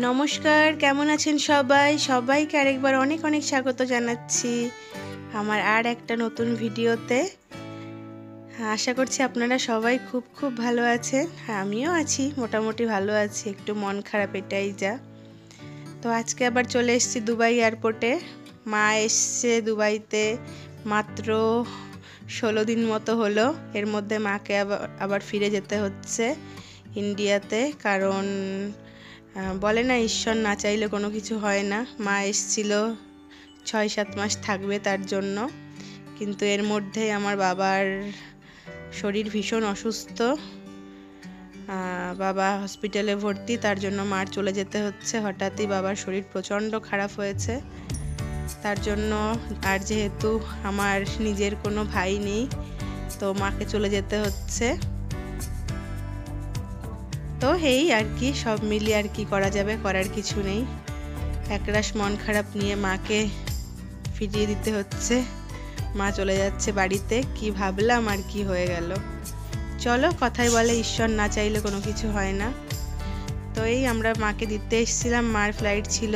নমস্কার, কেমন আছেন সবাই? সবাইকে আরেকবার অনেক অনেক স্বাগত জানাচ্ছি আমার আর একটা নতুন ভিডিওতে। আশা করছি আপনারা সবাই খুব খুব ভালো আছেন। আমিও আছি, মোটামুটি ভালো আছি, একটু মন খারাপ এটাই যা। তো আজকে আবার চলে এসেছি দুবাই এয়ারপোর্টে। মা এসছে দুবাইতে মাত্র 16 দিন মতো হলো। এর মধ্যে মাকে আবার ফিরে যেতে হচ্ছে ইন্ডিয়াতে, কারণ বলে না ঈশ্বর না চাইলে কোনো কিছু হয় না। মা এসছিল 6-7 মাস থাকবে তার জন্য, কিন্তু এর মধ্যেই আমার বাবার শরীর ভীষণ অসুস্থ, বাবা হসপিটালে ভর্তি, তার জন্য মার চলে যেতে হচ্ছে। হঠাৎই বাবার শরীর প্রচণ্ড খারাপ হয়েছে, তার জন্য। আর যেহেতু আমার নিজের কোনো ভাই নেই, তো মাকে চলে যেতে হচ্ছে। তো এই আর কি, সব মিলিয়ে আর কি করা যাবে, করার কিছু নেই। একরাশ মন খারাপ নিয়ে মাকে ফিরিয়ে দিতে হচ্ছে। মা চলে যাচ্ছে বাড়িতে, কি ভাবলাম আর কি হয়ে গেল। চলো, কথাই বলে ঈশ্বর না চাইলে কোনো কিছু হয় না। তো এই আমরা মাকে দিতে এসেছিলাম। মার ফ্লাইট ছিল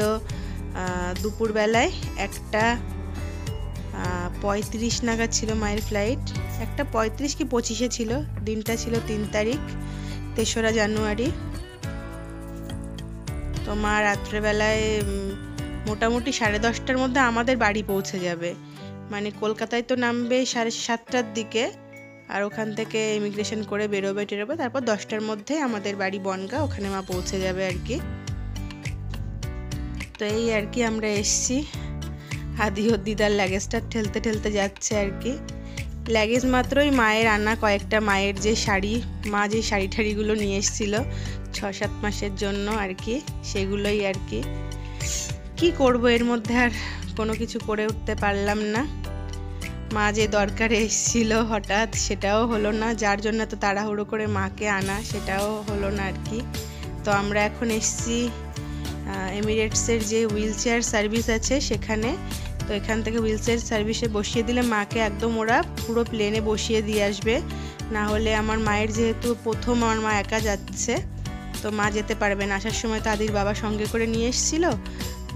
দুপুরবেলায় 1:35 নাগাদ ছিল মায়ের ফ্লাইট। 1:35 কি 25-এ ছিল। দিনটা ছিল 3 তারিখ, 3রা জানুয়ারি। তো মা রাত্রেবেলায় মোটামুটি 10:30টার মধ্যে আমাদের বাড়ি পৌঁছে যাবে। মানে কলকাতায় তো নামবে 7:30টার দিকে, আর ওখান থেকে ইমিগ্রেশন করে বেরোবে, তারপর 10টার মধ্যে আমাদের বাড়ি বনগাঁ, ওখানে মা পৌঁছে যাবে আর কি। তো এই আর কি, আমরা এসছি। আদি ও দিদার লাগেজটা ঠেলতে ঠেলতে যাচ্ছে আর কি। লাগেজ মাত্রই মায়ের আনা কয়েকটা মায়ের যে শাড়ি, মা যে শাড়ি ঠাড়িগুলো নিয়ে এসেছিলো 6-7 মাসের জন্য আর কি, সেগুলোই আর কি। কি করব, এর মধ্যে আর কোনো কিছু করে উঠতে পারলাম না। মা যে দরকারে এসেছিল হঠাৎ, সেটাও হলো না। যার জন্য তো তাড়াহুড়ো করে মাকে আনা, সেটাও হলো না আর কি। তো আমরা এখন এসেছি এমিরেটসের যে হুইল চেয়ার সার্ভিস আছে সেখানে। তো এখান থেকে হুইল চেয়ার সার্ভিসে বসিয়ে দিলে মাকে একদম ওরা পুরো প্লেনে বসিয়ে দিয়ে আসবে। না হলে আমার মায়ের যেহেতু প্রথম, আমার মা একা যাচ্ছে, তো মা যেতে পারবে না। আসার সময় তো আদির বাবা সঙ্গে করে নিয়ে এসেছিলো।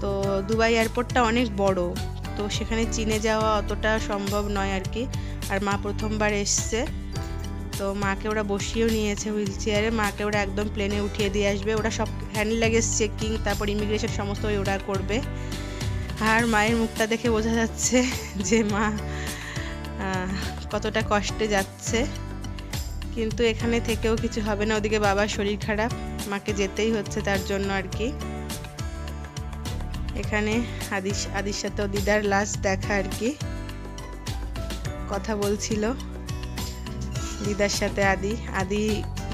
তো দুবাই এয়ারপোর্টটা অনেক বড়, তো সেখানে চীনে যাওয়া অতটা সম্ভব নয় আর কি। আর মা প্রথমবার এসছে, তো মাকে ওরা বসিয়েও নিয়েছে হুইল চেয়ারে। মাকে ওরা একদম প্লেনে উঠিয়ে দিয়ে আসবে। ওরা সব হ্যান্ড লাগেজ চেকিং, তারপর ইমিগ্রেশন সমস্ত ওরা করবে। আর মায়ের মুখটা দেখে বোঝা যাচ্ছে যে মা কতটা কষ্টে যাচ্ছে, কিন্তু এখানে থেকেও কিছু হবে না। ওদিকে বাবার শরীর খারাপ, মাকে যেতেই হচ্ছে তার জন্য আর কি। এখানে আদির সাথে দিদার লাস্ট দেখা আর কি, কথা বলছিল দিদার সাথে। আদি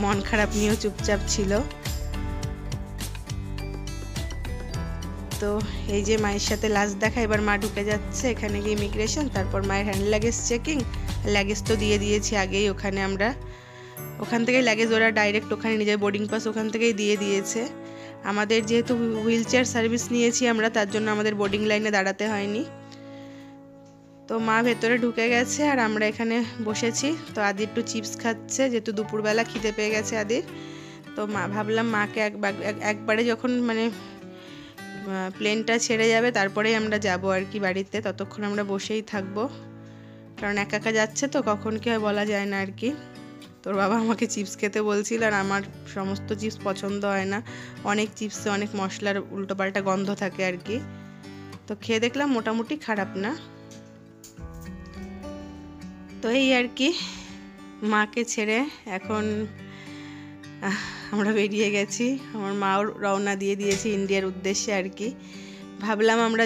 মন খারাপ নিয়েও চুপচাপ ছিল। তো এই যে মায়ের সাথে লাস্ট দেখা, এবার মা ঢুকে যাচ্ছে এখানে গিয়ে ইমিগ্রেশন, তারপর মায়ের হ্যান্ড লাগেজ চেকিং। লাগেজ তো দিয়ে দিয়েছি আগেই ওখানে, আমরা ওখান থেকেই লাগেজ ওরা ডাইরেক্ট ওখানে নিজের বোর্ডিং পাস ওখান থেকেই দিয়ে দিয়েছে। আমাদের যেহেতু হুইল চেয়ার সার্ভিস নিয়েছি আমরা, তার জন্য আমাদের বোর্ডিং লাইনে দাঁড়াতে হয়নি। তো মা ভেতরে ঢুকে গেছে আর আমরা এখানে বসেছি। তো আদি একটু চিপস খাচ্ছে, যেহেতু দুপুরবেলা খিদে পেয়ে গেছে আদির। তো মা ভাবলাম মাকে একবারে যখন মানে প্লেনটা ছেড়ে যাবে তারপরেই আমরা যাব আর কি বাড়িতে, ততক্ষণ আমরা বসেই থাকবো, কারণ একা একা যাচ্ছে তো কখন কি হয় বলা যায় না আর কি। তোর বাবা আমাকে চিপস খেতে বলছিল, আর আমার সমস্ত চিপস পছন্দ হয় না। অনেক চিপসে অনেক মশলার উল্টোপাল্টা গন্ধ থাকে আর কি। তো খেয়ে দেখলাম মোটামুটি খারাপ না। তো এই আর কি, মাকে ছেড়ে এখন আমরা বেরিয়ে গেছি। আমার মাও রওনা দিয়ে দিয়েছি ইন্ডিয়ার উদ্দেশ্যে আর কি। ভাবলাম আমরা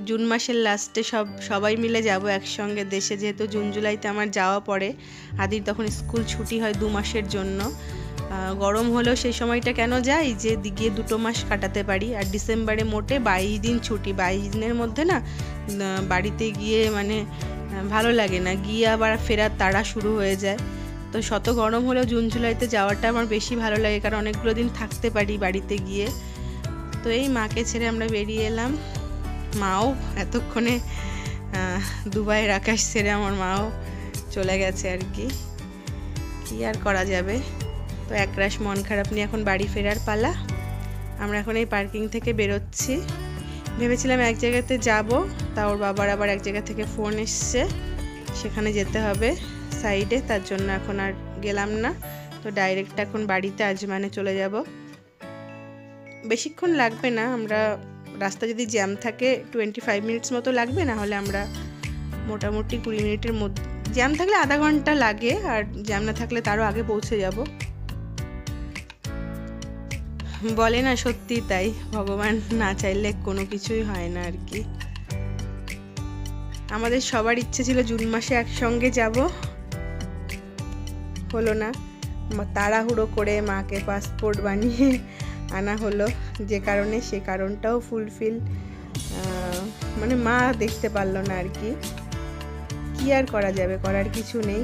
জুন মাসের লাস্টে সবাই মিলে যাব একসঙ্গে দেশে, যেহেতু জুন জুলাইতে আমার যাওয়া পড়ে। আদির তখন স্কুল ছুটি হয় 2 মাসের জন্য। গরম হলেও সেই সময়টা কেন যাই, যে গিয়ে 2 মাস কাটাতে পারি। আর ডিসেম্বরে মোটে 22 দিন ছুটি। 22 দিনের মধ্যে না বাড়িতে গিয়ে মানে ভালো লাগে না, গিয়ে আবার ফেরার তাড়া শুরু হয়ে যায়। তো শত গরম হলেও জুন জুলাইতে যাওয়াটা আমার বেশি ভালো লাগে, কারণ অনেকগুলো দিন থাকতে পারি বাড়িতে গিয়ে। তো এই মাকে ছেড়ে আমরা বেরিয়ে এলাম। মাও এতক্ষণে দুবাইয়ের আকাশ ছেড়ে আমার মাও চলে গেছে আর কি আর করা যাবে। তো একরাশ মন খারাপ নিয়ে এখন বাড়ি ফেরার পালা। আমরা এখন এই পার্কিং থেকে বেরোচ্ছি। ভেবেছিলাম এক জায়গাতে যাব, তা ওর বাবার আবার এক জায়গা থেকে ফোন এসছে, সেখানে যেতে হবে সাইডে, তার জন্য এখন আর গেলাম না। তো ডাইরেক্ট এখন বাড়িতে আজমানে চলে যাব। বেশিক্ষণ লাগবে না, আমরা রাস্তা যদি জ্যাম থাকে 25 মিনিটস মতো লাগবে, না হলে আমরা মোটামুটি 20 মিনিটের মধ্যে, জ্যাম থাকলে আধা ঘন্টা লাগে, আর জ্যাম না থাকলে তারও আগে পৌঁছে যাব। বলে না সত্যি তাই, ভগবান না চাইলে কোনো কিছুই হয় না আর কি। আমাদের সবার ইচ্ছে ছিল জুন মাসে একসঙ্গে যাব, হলো না। তাড়াহুড়ো করে মাকে পাসপোর্ট বানিয়ে আনা হলো, যে কারণে সে কারণটাও ফুলফিল মানে মা দেখতে পারলো না আর কি। কি আর করা যাবে, করার কিছু নেই।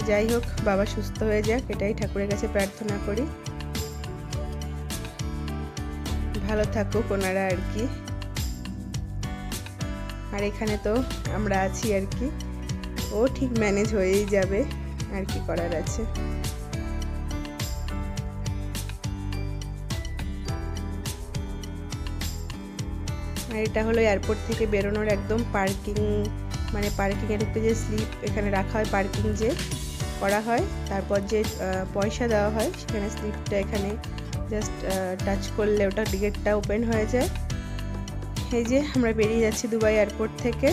যাই হোক, বাবা সুস্থ হয়ে যাক, এটাই ঠাকুরের কাছে প্রার্থনা করি। ভালো থাকুক ওনারা আর কি। আর এখানে তো আমরা আছি আর কি, ও ঠিক ম্যানেজ হয়েই যাবে, আর কি করার আছে। আর এটা হলো এয়ারপোর্ট থেকে বেরোনোর একদম পার্কিং, মানে পার্কিংয়ের একটু যে স্লিপ এখানে রাখা হয়, পার্কিং যে করা হয়, তারপর যে পয়সা দেওয়া হয়, সেখানে স্লিপটা এখানে জাস্ট টাচ করলে ওটা টিকিটটা ওপেন হয়ে যায়। এই যে আমরা বেরিয়ে যাচ্ছি দুবাই এয়ারপোর্ট থেকে।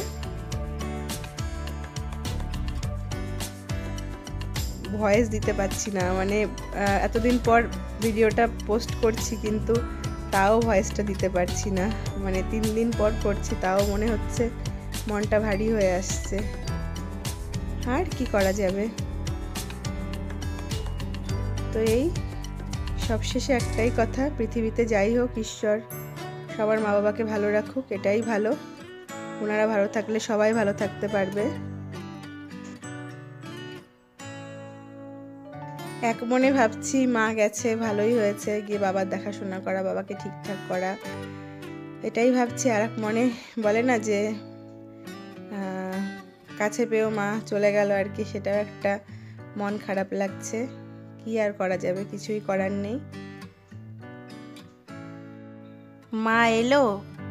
ভয়েস দিতে পারছি না, মানে এতদিন পর ভিডিওটা পোস্ট করছি, কিন্তু তাও ভয়েসটা দিতে পারছি না, মানে 3 দিন পর করছি, তাও মনে হচ্ছে মনটা ভারী হয়ে আসছে। আর কি করা যাবে। তো এই সবশেষে একটাই কথা, পৃথিবীতে যাই হোক, ঈশ্বর সবার মা বাবাকে ভালো রাখুক, এটাই ভালো। ওনারা ভালো থাকলে সবাই ভালো থাকতে পারবে। এক মনে ভাবছি মা গেছে ভালোই হয়েছে, গিয়ে বাবার দেখাশোনা করা, বাবাকে ঠিকঠাক করা, এটাই ভাবছি। আর এক মনে বলে না যে কাছে পেয়েও মা চলে গেল আর কি, সেটাও একটা মন খারাপ লাগছে। কি আর করা যাবে, কিছুই করার নেই। মা এলো,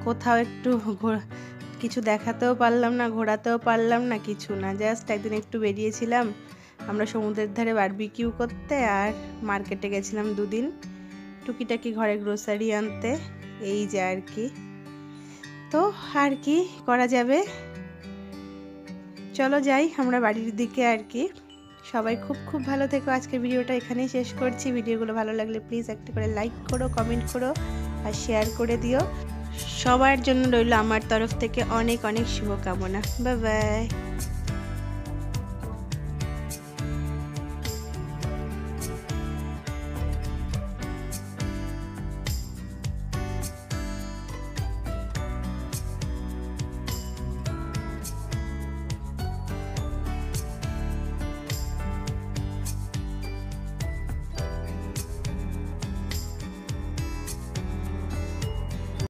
কোথাও একটু কিছু দেখাতেও পারলাম না, ঘোরাতেও পারলাম না, কিছু না। জাস্ট একদিন একটু বেরিয়েছিলাম আমরা সমুদ্রের ধারে বারবিকিউ করতে, আর মার্কেটে গেছিলাম 2 দিন টুকিটাকি ঘরে গ্রোসারি আনতে, এই যে আর কি। তো আর কি করা যাবে, চলো যাই আমরা বাড়ির দিকে আর কি। সবাই খুব খুব ভালো থেকো। আজকের ভিডিওটা এখানেই শেষ করছি। ভিডিওগুলো ভালো লাগলে প্লিজ একটা করে লাইক করো, কমেন্ট করো আর শেয়ার করে দিও। সবার জন্য রইল আমার তরফ থেকে অনেক অনেক শুভকামনা। Bye bye.